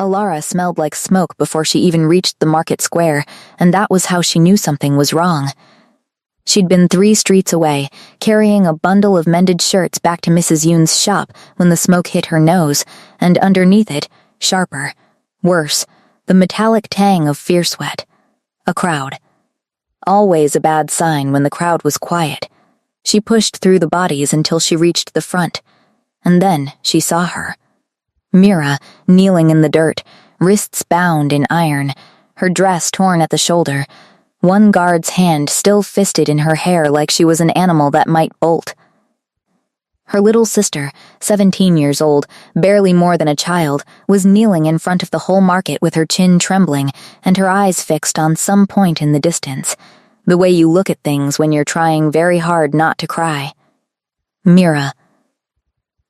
Alara smelled like smoke before she even reached the market square, and that was how she knew something was wrong. She'd been 3 streets away, carrying a bundle of mended shirts back to Mrs. Yoon's shop when the smoke hit her nose, and underneath it, sharper, worse, the metallic tang of fear sweat. A crowd. Always a bad sign when the crowd was quiet. She pushed through the bodies until she reached the front, and then she saw her. Mira, kneeling in the dirt, wrists bound in iron, her dress torn at the shoulder, one guard's hand still fisted in her hair like she was an animal that might bolt. Her little sister, 17 years old, barely more than a child, was kneeling in front of the whole market with her chin trembling and her eyes fixed on some point in the distance, the way you look at things when you're trying very hard not to cry. Mira.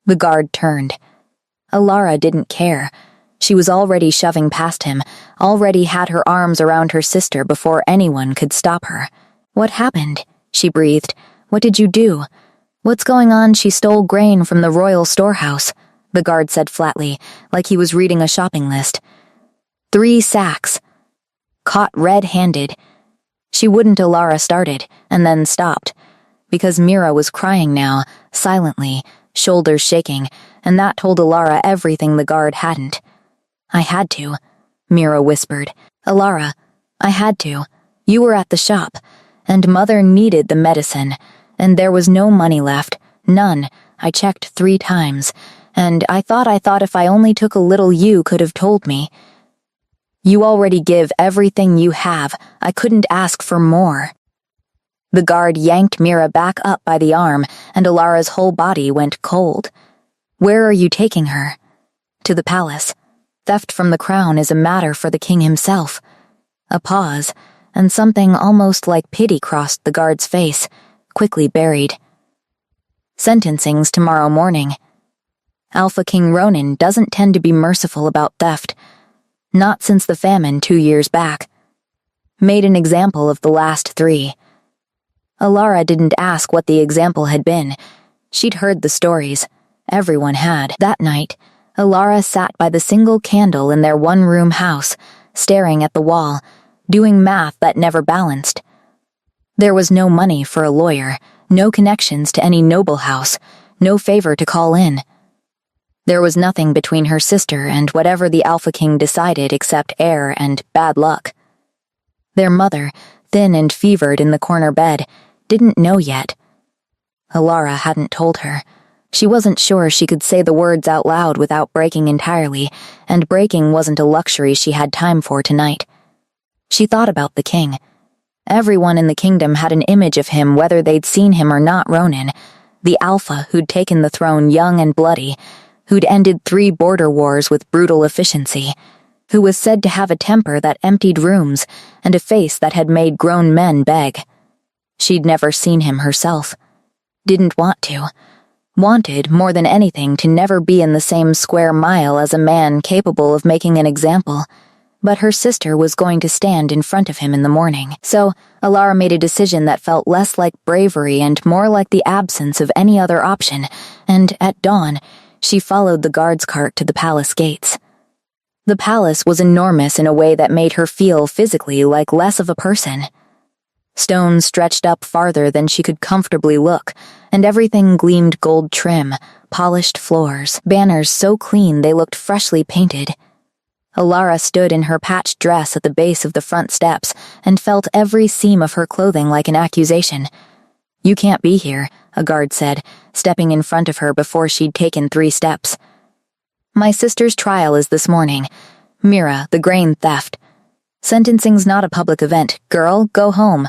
The guard turned. Alara didn't care. She was already shoving past him, already had her arms around her sister before anyone could stop her. "What happened?" she breathed. "What did you do?" "What's going on? She stole grain from the royal storehouse," the guard said flatly, like he was reading a shopping list. 3 sacks. Caught red-handed. She wouldn't. Alara started, and then stopped, because Mira was crying now, silently, shoulders shaking, and that told Alara everything the guard hadn't. "I had to," Mira whispered. "Alara, I had to. You were at the shop, and Mother needed the medicine, and there was no money left, none. I checked 3 times, and I thought if I only took a little you could have told me. You already give everything you have. I couldn't ask for more." The guard yanked Mira back up by the arm, and Alara's whole body went cold. "Where are you taking her?" "To the palace. Theft from the crown is a matter for the king himself." A pause, and something almost like pity crossed the guard's face, quickly buried. "Sentencing's tomorrow morning. Alpha King Ronin doesn't tend to be merciful about theft. Not since the famine 2 years back. Made an example of the last 3. Alara didn't ask what the example had been. She'd heard the stories. Everyone had. That night, Alara sat by the single candle in their 1-room house, staring at the wall, doing math that never balanced. There was no money for a lawyer, no connections to any noble house, no favor to call in. There was nothing between her sister and whatever the Alpha King decided except air and bad luck. Their mother, thin and fevered in the corner bed, didn't know yet. Alara hadn't told her. She wasn't sure she could say the words out loud without breaking entirely, and breaking wasn't a luxury she had time for tonight. She thought about the king. Everyone in the kingdom had an image of him, whether they'd seen him or not. Ronin, the alpha who'd taken the throne young and bloody, who'd ended 3 border wars with brutal efficiency, who was said to have a temper that emptied rooms and a face that had made grown men beg. She'd never seen him herself. Didn't want to. Wanted, more than anything, to never be in the same square mile as a man capable of making an example. But her sister was going to stand in front of him in the morning. So, Alara made a decision that felt less like bravery and more like the absence of any other option, and at dawn, she followed the guard's cart to the palace gates. The palace was enormous in a way that made her feel physically like less of a person. Stones stretched up farther than she could comfortably look, and everything gleamed gold trim, polished floors, banners so clean they looked freshly painted. Alara stood in her patched dress at the base of the front steps and felt every seam of her clothing like an accusation. "You can't be here," a guard said, stepping in front of her before she'd taken 3 steps. "My sister's trial is this morning. Mira, the grain theft. Sentencing's not a public event. Girl, go home.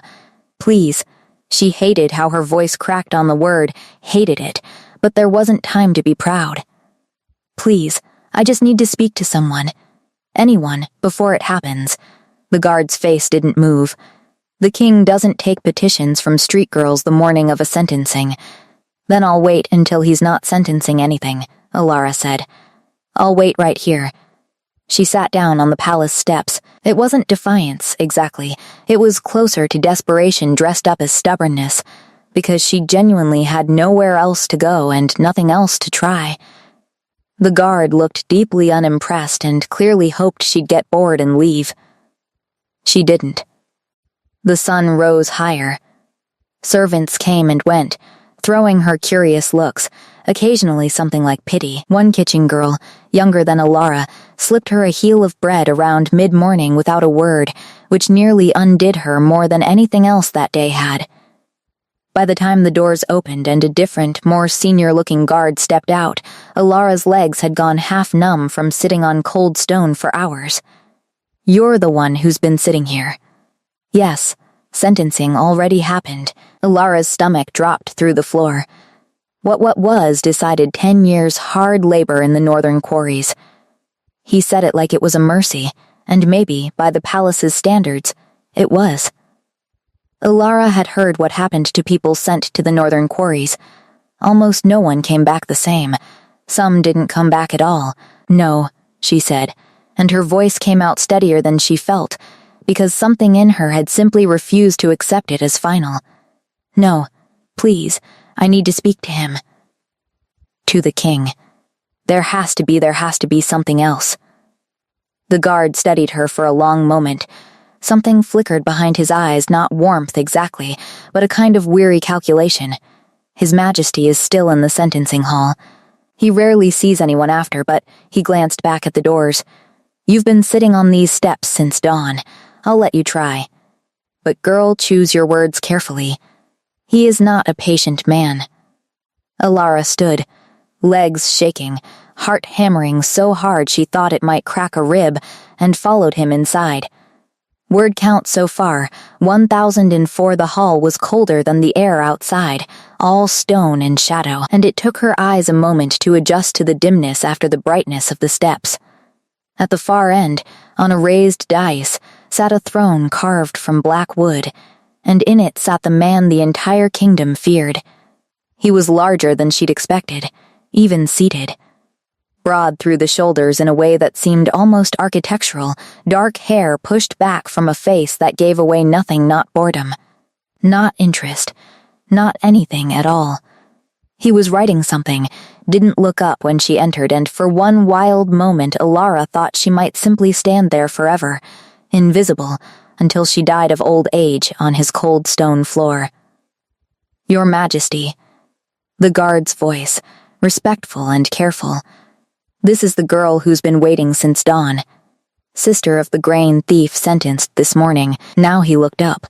Please." She hated how her voice cracked on the word, hated it, but there wasn't time to be proud. "Please, I just need to speak to someone. Anyone, before it happens." The guard's face didn't move. "The king doesn't take petitions from street girls the morning of a sentencing." "Then I'll wait until he's not sentencing anything," Alara said. "I'll wait right here." She sat down on the palace steps. It wasn't defiance, exactly. It was closer to desperation dressed up as stubbornness, because she genuinely had nowhere else to go and nothing else to try. The guard looked deeply unimpressed and clearly hoped she'd get bored and leave. She didn't. The sun rose higher. Servants came and went, throwing her curious looks, occasionally something like pity. One kitchen girl, younger than Alara, slipped her a heel of bread around mid-morning without a word, which nearly undid her more than anything else that day had. By the time the doors opened and a different, more senior-looking guard stepped out, Alara's legs had gone half numb from sitting on cold stone for hours. "You're the one who's been sitting here." Yes, sentencing already happened. Alara's stomach dropped through the floor. What was decided 10 years hard labor in the northern quarries. He said it like it was a mercy, and maybe, by the palace's standards, it was. Alara had heard what happened to people sent to the northern quarries. Almost no one came back the same. Some didn't come back at all. "No," she said, and her voice came out steadier than she felt, because something in her had simply refused to accept it as final. "No, please, I need to speak to him." To the king. There has to be something else. The guard studied her for a long moment. Something flickered behind his eyes, not warmth exactly, but a kind of weary calculation. His Majesty is still in the sentencing hall. He rarely sees anyone after, but he glanced back at the doors. "You've been sitting on these steps since dawn. I'll let you try. But girl, choose your words carefully. He is not a patient man." Alara stood, legs shaking, heart hammering so hard she thought it might crack a rib, and followed him inside. Word count so far, 1,004. The hall was colder than the air outside, all stone and shadow, and it took her eyes a moment to adjust to the dimness after the brightness of the steps. At the far end, on a raised dais, sat a throne carved from black wood, and in it sat the man the entire kingdom feared. He was larger than she'd expected, even seated. Broad through the shoulders in a way that seemed almost architectural, dark hair pushed back from a face that gave away nothing, not boredom, not interest, not anything at all. He was writing something, didn't look up when she entered, and for one wild moment Alara thought she might simply stand there forever, invisible, until she died of old age on his cold stone floor. "Your Majesty." The guard's voice, respectful and careful. "This is the girl who's been waiting since dawn. Sister of the grain thief sentenced this morning." Now he looked up.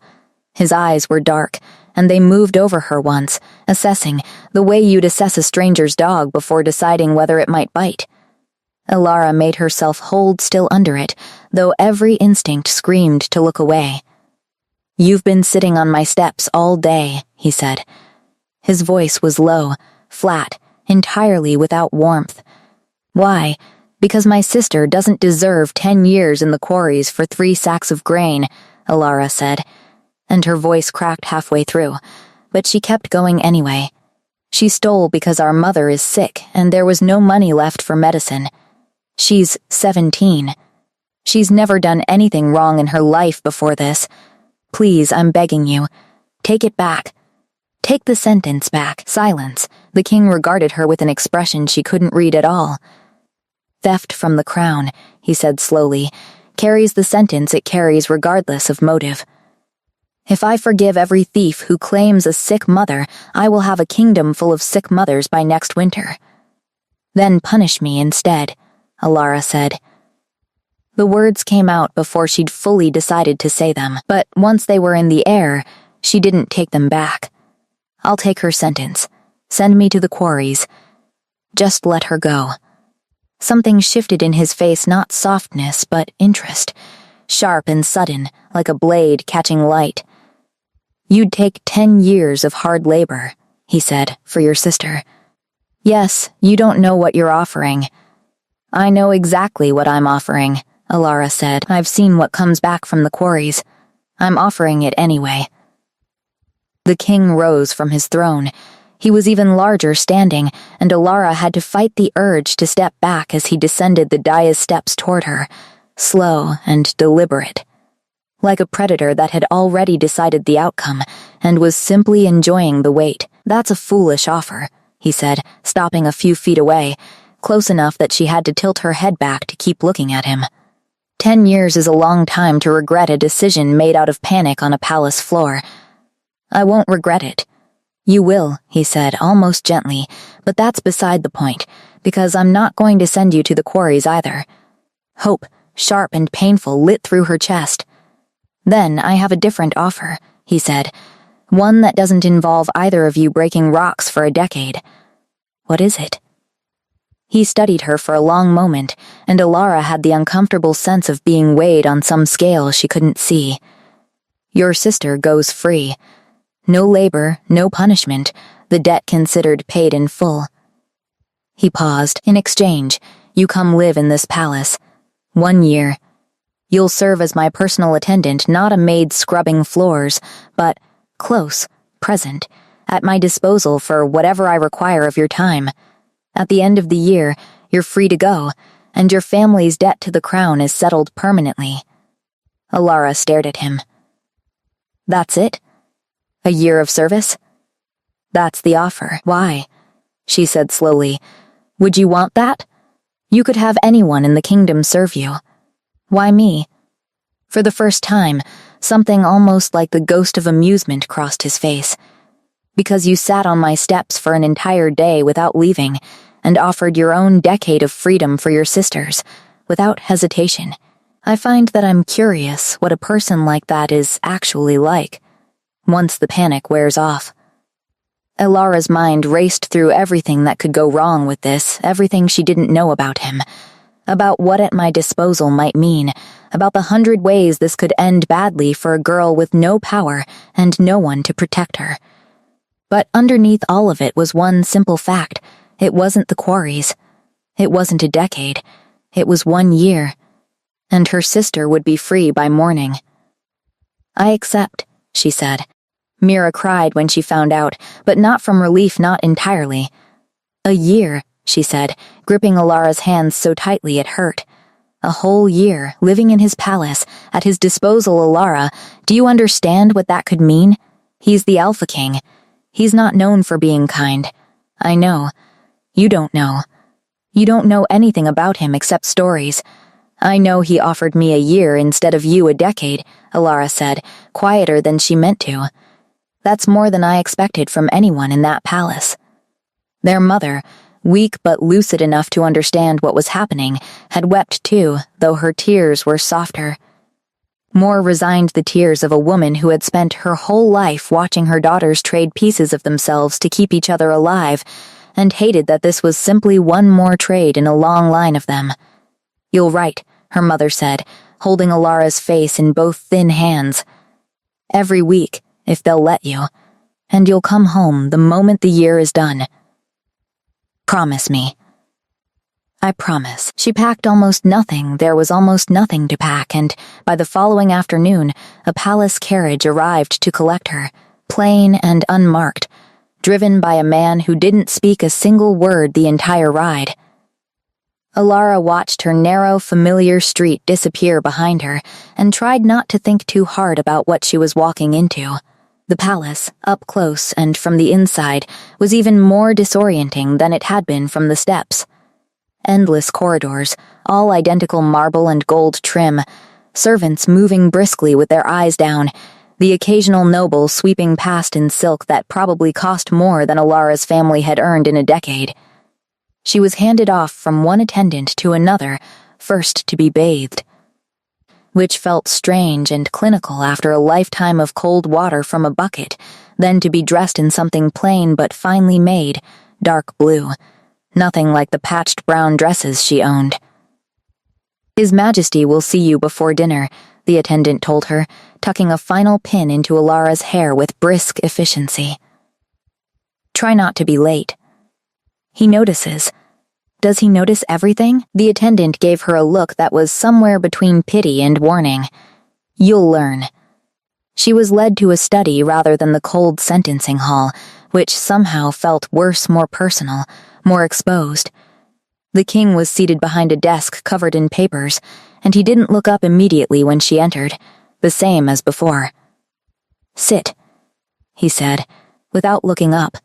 His eyes were dark, and they moved over her once, assessing, the way you'd assess a stranger's dog before deciding whether it might bite. Alara made herself hold still under it, though every instinct screamed to look away. "You've been sitting on my steps all day," he said. His voice was low, flat, entirely without warmth. "Why? Because my sister doesn't deserve 10 years in the quarries for 3 sacks of grain," Alara said, and her voice cracked halfway through, but she kept going anyway. "She stole because our mother is sick and there was no money left for medicine. She's 17. She's never done anything wrong in her life before this. Please, I'm begging you. Take it back. Take the sentence back." Silence. The king regarded her with an expression she couldn't read at all. "Theft from the crown," he said slowly, "carries the sentence it carries regardless of motive. If I forgive every thief who claims a sick mother, I will have a kingdom full of sick mothers by next winter. Then punish me instead," Alara said. The words came out before she'd fully decided to say them, but once they were in the air, she didn't take them back. "I'll take her sentence. Send me to the quarries. Just let her go." Something shifted in his face, not softness, but interest, sharp and sudden, like a blade catching light. "You'd take 10 years of hard labor," he said, "for your sister. Yes, you don't know what you're offering." "I know exactly what I'm offering," Alara said. "I've seen what comes back from the quarries. I'm offering it anyway." The king rose from his throne. He was even larger standing, and Alara had to fight the urge to step back as he descended the dais steps toward her, slow and deliberate, like a predator that had already decided the outcome and was simply enjoying the wait. "That's a foolish offer," he said, stopping a few feet away, close enough that she had to tilt her head back to keep looking at him. 10 years is a long time to regret a decision made out of panic on a palace floor. I won't regret it. You will, he said, almost gently, but that's beside the point, because I'm not going to send you to the quarries either. Hope, sharp and painful, lit through her chest. Then I have a different offer, he said, one that doesn't involve either of you breaking rocks for a decade. What is it? He studied her for a long moment, and Alara had the uncomfortable sense of being weighed on some scale she couldn't see. Your sister goes free. No labor, no punishment, the debt considered paid in full. He paused. In exchange, you come live in this palace. 1 year. You'll serve as my personal attendant, not a maid scrubbing floors, but close, present, at my disposal for whatever I require of your time. At the end of the year, you're free to go, and your family's debt to the crown is settled permanently. Alara stared at him. That's it? A year of service? That's the offer. Why? She said slowly. Would you want that? You could have anyone in the kingdom serve you. Why me? For the first time, something almost like the ghost of amusement crossed his face. Because you sat on my steps for an entire day without leaving, and offered your own decade of freedom for your sisters, without hesitation. I find that I'm curious what a person like that is actually like, once the panic wears off. Alara's mind raced through everything that could go wrong with this, everything she didn't know about him, about what at my disposal might mean, about the 100 ways this could end badly for a girl with no power and no one to protect her. But underneath all of it was one simple fact. It wasn't the quarries. It wasn't a decade. It was 1 year. And her sister would be free by morning. I accept, she said. Mira cried when she found out, but not from relief, not entirely. A year, she said, gripping Alara's hands so tightly it hurt. A whole year, living in his palace, at his disposal. Alara, do you understand what that could mean? He's the Alpha King. He's not known for being kind. I know. You don't know. You don't know anything about him except stories. I know he offered me a year instead of you a decade, Alara said, quieter than she meant to. That's more than I expected from anyone in that palace. Their mother, weak but lucid enough to understand what was happening, had wept too, though her tears were softer. More resigned, the tears of a woman who had spent her whole life watching her daughters trade pieces of themselves to keep each other alive, and hated that this was simply one more trade in a long line of them. You'll write, her mother said, holding Alara's face in both thin hands. Every week, if they'll let you, and you'll come home the moment the year is done. Promise me. I promise. She packed almost nothing. There was almost nothing to pack, and by the following afternoon, a palace carriage arrived to collect her, plain and unmarked, driven by a man who didn't speak a single word the entire ride. Alara watched her narrow, familiar street disappear behind her and tried not to think too hard about what she was walking into. The palace, up close and from the inside, was even more disorienting than it had been from the steps. Endless corridors, all identical marble and gold trim, servants moving briskly with their eyes down, the occasional noble sweeping past in silk that probably cost more than Alara's family had earned in a decade. She was handed off from one attendant to another, first to be bathed, which felt strange and clinical after a lifetime of cold water from a bucket, then to be dressed in something plain but finely made, dark blue. Nothing like the patched brown dresses she owned. His Majesty will see you before dinner, the attendant told her, tucking a final pin into Alara's hair with brisk efficiency. Try not to be late. He notices. Does he notice everything? The attendant gave her a look that was somewhere between pity and warning. You'll learn. She was led to a study rather than the cold sentencing hall, which somehow felt worse, more personal, more exposed. The king was seated behind a desk covered in papers, and he didn't look up immediately when she entered, the same as before. Sit, he said, without looking up.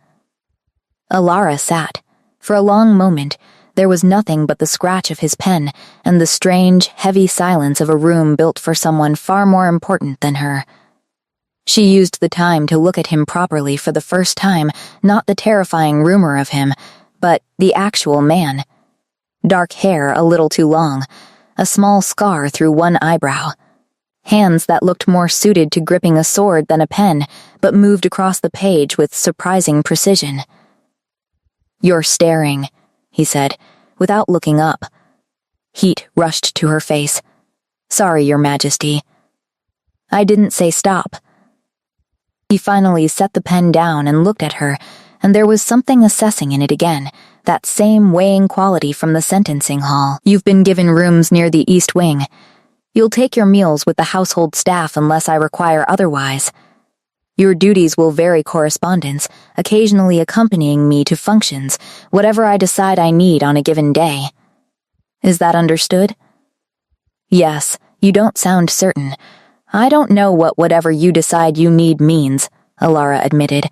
Alara sat. For a long moment, There was nothing but the scratch of his pen and the strange, heavy silence of a room built for someone far more important than her. She used the time to look at him properly for the first time, not the terrifying rumor of him, but the actual man. Dark hair a little too long, a small scar through one eyebrow. Hands that looked more suited to gripping a sword than a pen, but moved across the page with surprising precision. "You're staring," he said, without looking up. Heat rushed to her face. "Sorry, Your Majesty." "I didn't say stop." He finally set the pen down and looked at her, and there was something assessing in it again, that same weighing quality from the sentencing hall. "You've been given rooms near the East Wing. You'll take your meals with the household staff unless I require otherwise. Your duties will vary correspondence, occasionally accompanying me to functions, whatever I decide I need on a given day. Is that understood?" "Yes, you don't sound certain. I don't know what whatever you decide you need means," Alara admitted.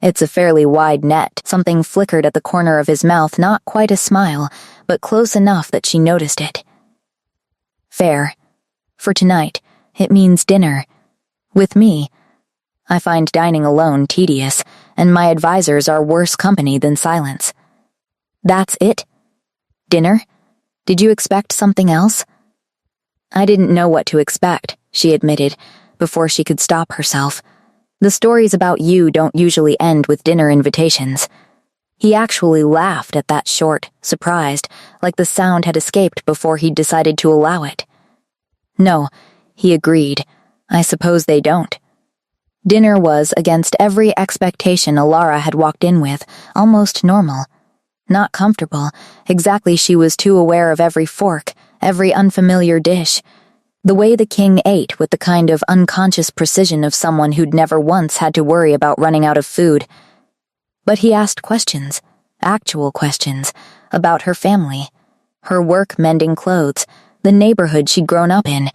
"It's a fairly wide net." Something flickered at the corner of his mouth, not quite a smile, but close enough that she noticed it. "Fair. For tonight, it means dinner. With me. I find dining alone tedious, and my advisors are worse company than silence." "That's it? Dinner? Did you expect something else?" "I didn't know what to expect," she admitted, before she could stop herself. "The stories about you don't usually end with dinner invitations." He actually laughed at that short, surprised, like the sound had escaped before he'd decided to allow it. "No," he agreed. "I suppose they don't." Dinner was, against every expectation Alara had walked in with, almost normal. Not comfortable, exactly. She was too aware of every fork, every unfamiliar dish. The way the king ate with the kind of unconscious precision of someone who'd never once had to worry about running out of food. But he asked questions, actual questions, about her family, her work mending clothes, the neighborhood she'd grown up in,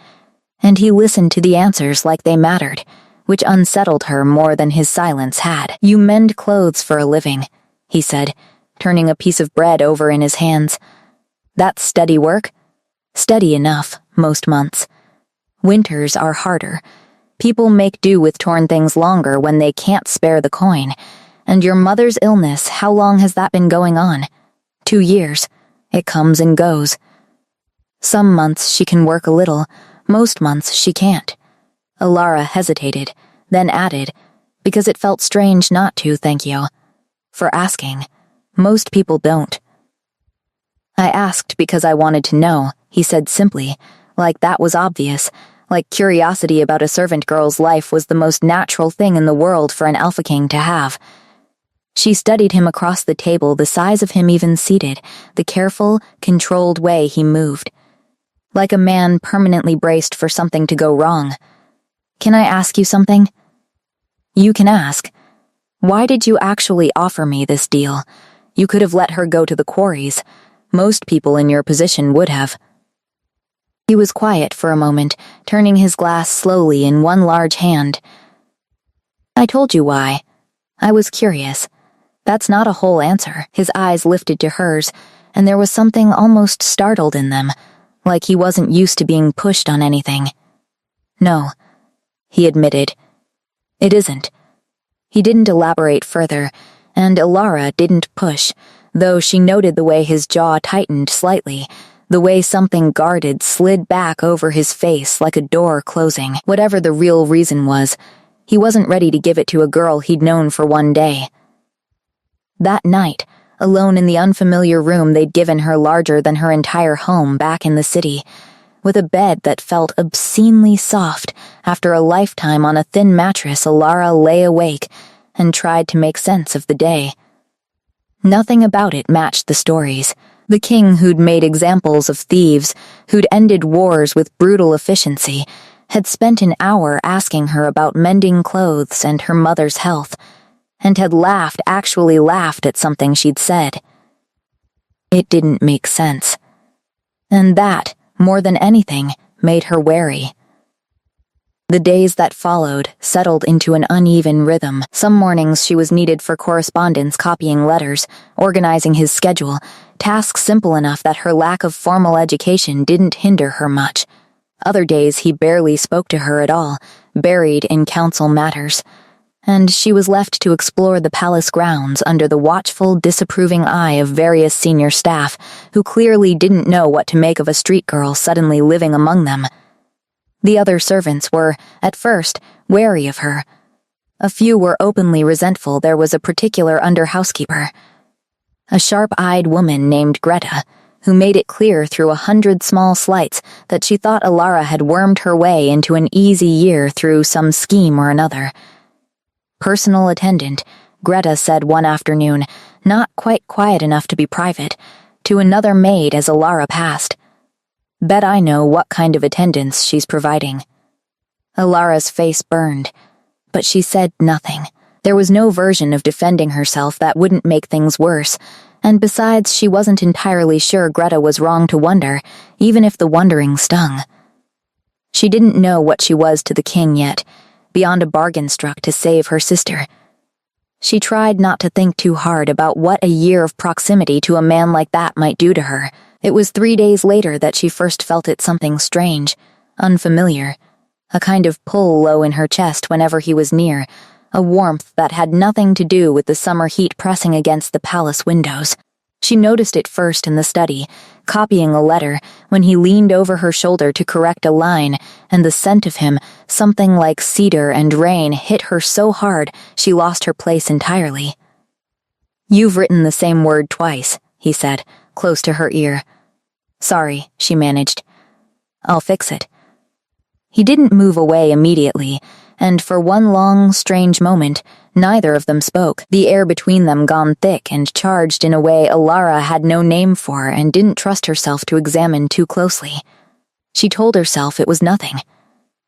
and he listened to the answers like they mattered, which unsettled her more than his silence had. "You mend clothes for a living," he said, turning a piece of bread over in his hands. "That's steady work?" "Steady enough, most months. Winters are harder. People make do with torn things longer when they can't spare the coin. And your mother's illness, how long has that been going on?" 2 years. It comes and goes. "Some months she can work a little, most months she can't." Alara hesitated, then added, "Because it felt strange not to, thank you. For asking. Most people don't." "I asked because I wanted to know," he said simply, like that was obvious, like curiosity about a servant girl's life was the most natural thing in the world for an Alpha King to have. She studied him across the table, the size of him even seated, the careful, controlled way he moved. Like a man permanently braced for something to go wrong. "Can I ask you something?" "You can ask. Why did you actually offer me this deal? You could have let her go to the quarries. Most people in your position would have." He was quiet for a moment, turning his glass slowly in one large hand. "I told you why. I was curious. That's not a whole answer." His eyes lifted to hers, and there was something almost startled in them, like he wasn't used to being pushed on anything. "No," he admitted. "It isn't." He didn't elaborate further, and Alara didn't push, though she noted the way his jaw tightened slightly, the way something guarded slid back over his face like a door closing. Whatever the real reason was, he wasn't ready to give it to a girl he'd known for one day. That night, alone in the unfamiliar room they'd given her larger than her entire home back in the city, with a bed that felt obscenely soft after a lifetime on a thin mattress, Alara lay awake and tried to make sense of the day. Nothing about it matched the stories. The king who'd made examples of thieves, who'd ended wars with brutal efficiency, had spent an hour asking her about mending clothes and her mother's health, and had actually laughed at something she'd said. It didn't make sense. And that, more than anything, made her wary. The days that followed settled into an uneven rhythm. Some mornings she was needed for correspondence, copying letters, organizing his schedule, tasks simple enough that her lack of formal education didn't hinder her much. Other days he barely spoke to her at all, buried in council matters, and she was left to explore the palace grounds under the watchful, disapproving eye of various senior staff who clearly didn't know what to make of a street girl suddenly living among them. The other servants were, at first, wary of her. A few were openly resentful. There was a particular under-housekeeper, a sharp-eyed woman named Greta, who made it clear through 100 small slights that she thought Alara had wormed her way into an easy year through some scheme or another. Personal attendant, Greta said one afternoon, not quite quiet enough to be private, to another maid as Alara passed. Bet I know what kind of attendance she's providing. Alara's face burned, but she said nothing. There was no version of defending herself that wouldn't make things worse, and besides, she wasn't entirely sure Greta was wrong to wonder, even if the wondering stung. She didn't know what she was to the king yet, beyond a bargain struck to save her sister. She tried not to think too hard about what a year of proximity to a man like that might do to her. It was 3 days later that she first felt it something strange, unfamiliar, a kind of pull low in her chest whenever he was near, a warmth that had nothing to do with the summer heat pressing against the palace windows. She noticed it first in the study, copying a letter, when he leaned over her shoulder to correct a line, and the scent of him, something like cedar and rain, hit her so hard she lost her place entirely. "You've written the same word twice," he said, close to her ear. "Sorry," she managed. "I'll fix it." He didn't move away immediately, and for one long, strange moment, neither of them spoke, the air between them gone thick and charged in a way Alara had no name for and didn't trust herself to examine too closely. She told herself it was nothing.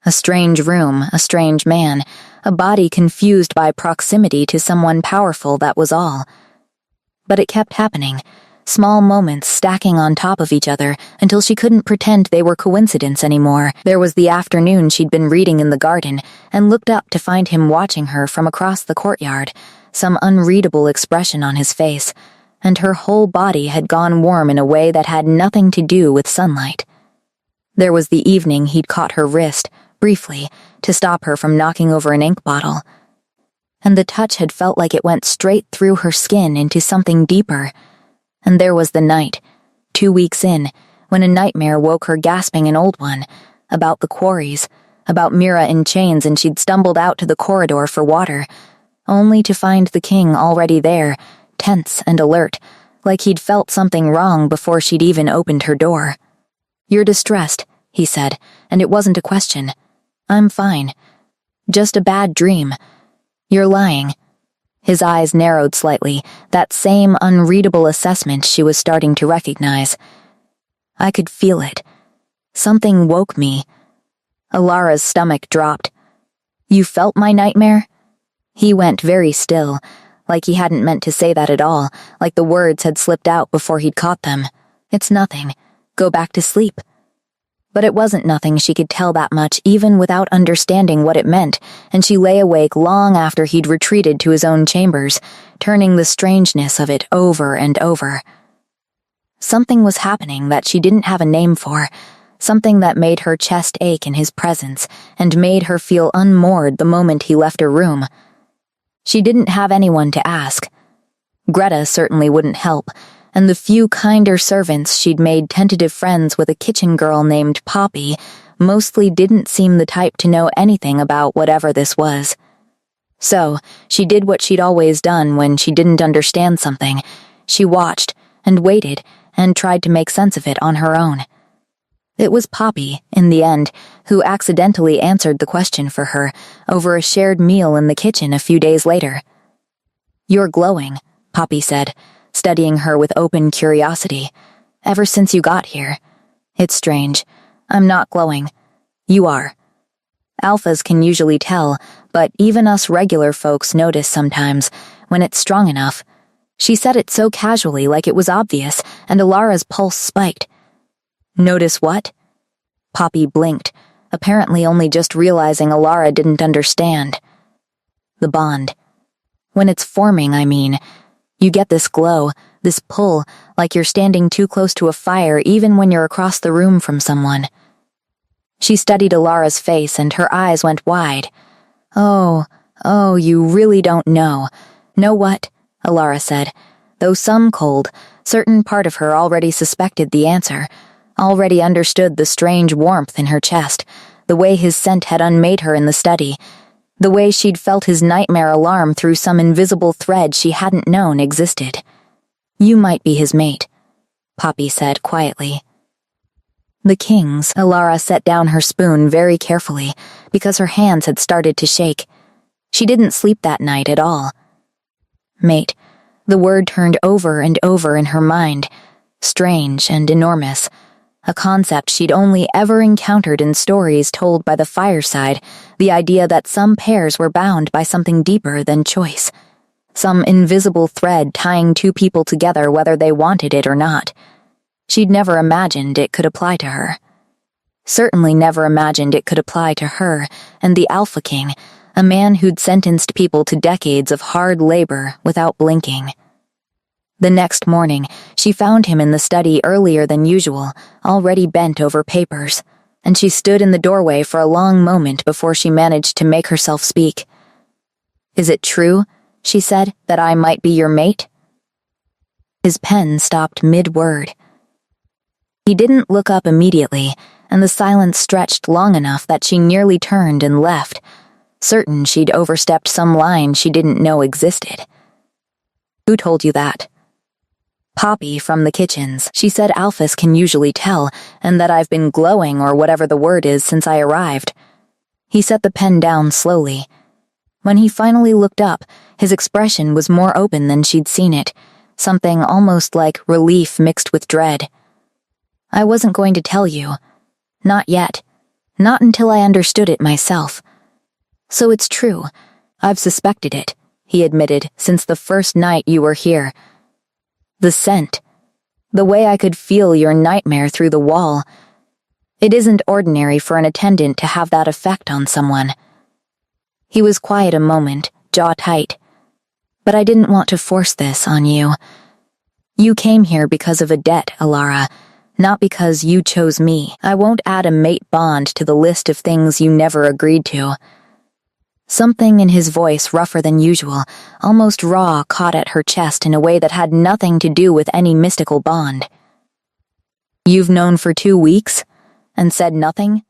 A strange room, a strange man, a body confused by proximity to someone powerful, that was all. But it kept happening. Small moments stacking on top of each other until she couldn't pretend they were coincidence anymore. There was the afternoon she'd been reading in the garden and looked up to find him watching her from across the courtyard, some unreadable expression on his face, and her whole body had gone warm in a way that had nothing to do with sunlight. There was the evening he'd caught her wrist, briefly, to stop her from knocking over an ink bottle, and the touch had felt like it went straight through her skin into something deeper. And there was the night, 2 weeks in, when a nightmare woke her gasping an old one, about the quarries, about Mira in chains, and she'd stumbled out to the corridor for water, only to find the king already there, tense and alert, like he'd felt something wrong before she'd even opened her door. "You're distressed," he said, and it wasn't a question. "I'm fine. Just a bad dream. You're lying." His eyes narrowed slightly, that same unreadable assessment she was starting to recognize. I could feel it. Something woke me. Alara's stomach dropped. "You felt my nightmare?" He went very still, like he hadn't meant to say that at all, like the words had slipped out before he'd caught them. "It's nothing. Go back to sleep." But it wasn't nothing, she could tell that much even without understanding what it meant, and she lay awake long after he'd retreated to his own chambers, turning the strangeness of it over and over. Something was happening that she didn't have a name for, something that made her chest ache in his presence and made her feel unmoored the moment he left her room. She didn't have anyone to ask. Greta certainly wouldn't help, and the few kinder servants she'd made tentative friends with a kitchen girl named Poppy mostly didn't seem the type to know anything about whatever this was. So, she did what she'd always done when she didn't understand something. She watched and waited and tried to make sense of it on her own. It was Poppy, in the end, who accidentally answered the question for her over a shared meal in the kitchen a few days later. "You're glowing," Poppy said, studying her with open curiosity. "Ever since you got here. It's strange. I'm not glowing. You are. Alphas can usually tell, but even us regular folks notice sometimes, when it's strong enough." She said it so casually, like it was obvious, and Alara's pulse spiked. "Notice what?" Poppy blinked, apparently only just realizing Alara didn't understand. The bond. When it's forming, I mean. You get this glow, this pull, like you're standing too close to a fire even when you're across the room from someone. She studied Alara's face and her eyes went wide. Oh, you really don't know. Know what? Alara said. Though some cold, certain part of her already suspected the answer, already understood the strange warmth in her chest, the way his scent had unmade her in the study, the way she'd felt his nightmare alarm through some invisible thread she hadn't known existed. You might be his mate, Poppy said quietly. The kings. Alara set down her spoon very carefully because her hands had started to shake. She didn't sleep that night at all. Mate. The word turned over and over in her mind, strange and enormous, a concept she'd only ever encountered in stories told by the fireside, the idea that some pairs were bound by something deeper than choice, some invisible thread tying two people together whether they wanted it or not. She'd never imagined it could apply to her. Certainly never imagined it could apply to her and the Alpha King, a man who'd sentenced people to decades of hard labor without blinking. The next morning, she found him in the study earlier than usual, already bent over papers, and she stood in the doorway for a long moment before she managed to make herself speak. "Is it true," she said, "that I might be your mate?" His pen stopped mid-word. He didn't look up immediately, and the silence stretched long enough that she nearly turned and left, certain she'd overstepped some line she didn't know existed. "Who told you that?" "Poppy from the kitchens. She said Alphys can usually tell, and that I've been glowing or whatever the word is since I arrived." He set the pen down slowly. When he finally looked up, his expression was more open than she'd seen it, something almost like relief mixed with dread. "I wasn't going to tell you. Not yet. Not until I understood it myself. So it's true. I've suspected it," he admitted, "since the first night you were here. The scent. The way I could feel your nightmare through the wall. It isn't ordinary for an attendant to have that effect on someone." He was quiet a moment, jaw tight. "But I didn't want to force this on you. You came here because of a debt, Alara, not because you chose me. I won't add a mate bond to the list of things you never agreed to." Something in his voice rougher than usual, almost raw, caught at her chest in a way that had nothing to do with any mystical bond. "You've known for 2 weeks? And said nothing?"